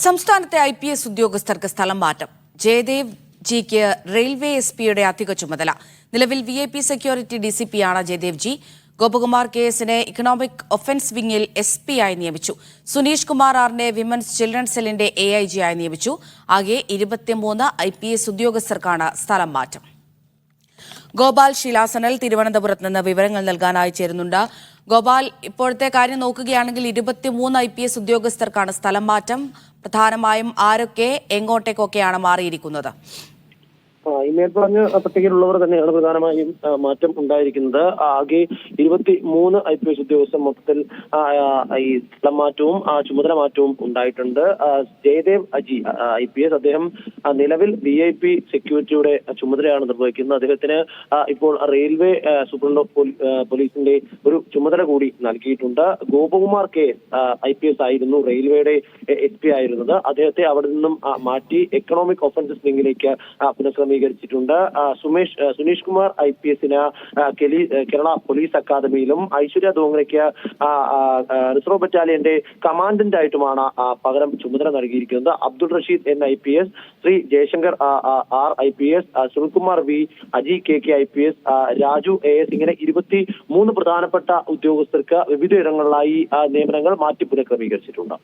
സംസ്ഥാനത്തെ IPS ഉദ്യോഗസ്ഥർക്ക് സ്ഥലം മാറ്റം. ജയദേവ് ജിക്ക് റെയിൽവേ SP-യുടെ അധിക ചുമതല. നിലവിൽ VIP സെക്യൂരിറ്റി DCP-യാണ് ജയദേവ് ജി. ഗോപകുമാർ KS-നെ ഇക്കണോമിക് ഒഫൻസ് വിങ്ങിൽ SP ആയി നിയമിച്ചു. സുനീഷ് കുമാർ R-നെ വിമൻസ് ചിൽഡ്രൻ സെല്ലിന്റെ AIG ആയി നിയമിച്ചു. ആകെ 23 IPS ഉദ്യോഗസ്ഥർക്കാണ് സ്ഥലം മാറ്റം. ഗോപാൽ ശീലാസനൽ തിരുവനന്തപുരത്ത് നിന്ന് വിവരങ്ങൾ നൽകാനായി ചേരുന്നുണ്ട്. ഗോപാൽ, ഇപ്പോഴത്തെ കാര്യം നോക്കുകയാണെങ്കിൽ 23 IPS ഉദ്യോഗസ്ഥർക്കാണ് സ്ഥലം മാറ്റം. പ്രധാനമായും ആരൊക്കെ എങ്ങോട്ടേക്കൊക്കെയാണ് മാറിയിരിക്കുന്നത്? ഈ മേൽപ്പറഞ്ഞ പട്ടികയിലുള്ളവർ തന്നെയാണ് പ്രധാനമായും മാറ്റം ഉണ്ടായിരിക്കുന്നത്. ആകെ 23 IPS ഉദ്യോഗസ്ഥർ മൊത്തത്തിൽ ഈ സ്ഥലം മാറ്റവും ചുമതല മാറ്റവും ഉണ്ടായിട്ടുണ്ട്. ജയദേവ് അജി IPS അദ്ദേഹം നിലവിൽ VIP സെക്യൂരിറ്റിയുടെ ചുമതലയാണ് നിർവഹിക്കുന്നത്. അദ്ദേഹത്തിന് ഇപ്പോൾ റെയിൽവേ സൂപ്രണ്ട് പോലീസിന്റെ ഒരു ചുമതല കൂടി നൽകിയിട്ടുണ്ട്. ഗോപകുമാർ KS IPS ആയിരുന്നു റെയിൽവേയുടെ SP ആയിരുന്നത്. അദ്ദേഹത്തെ അവിടെ നിന്നും മാറ്റി എക്കണോമിക് ഒഫൻസസ് വിങ്ങിലേക്ക് പുനഃക്രമീകരിച്ചിട്ടുണ്ട്. സുനീഷ് കുമാർ IPS-ന് കേരള പോലീസ് അക്കാദമിയിലും ഐശ്വര്യ ദോങ്റയ്ക്ക് റിസർവ് ബറ്റാലിയന്റെ കമാൻഡന്റ് ആയിട്ടുമാണ് പകരം ചുമതല നൽകിയിരിക്കുന്നത്. Abdul Rasheed N IPS, Shri Jaishankar R IPS, Sunilkumar V, Aji KK IPS, Raju AS ഇങ്ങനെ 23 പ്രധാനപ്പെട്ട ഉദ്യോഗസ്ഥർക്ക് വിവിധ ഇടങ്ങളിലായി നിയമനങ്ങൾ മാറ്റി പുനഃക്രമീകരിച്ചിട്ടുണ്ട്.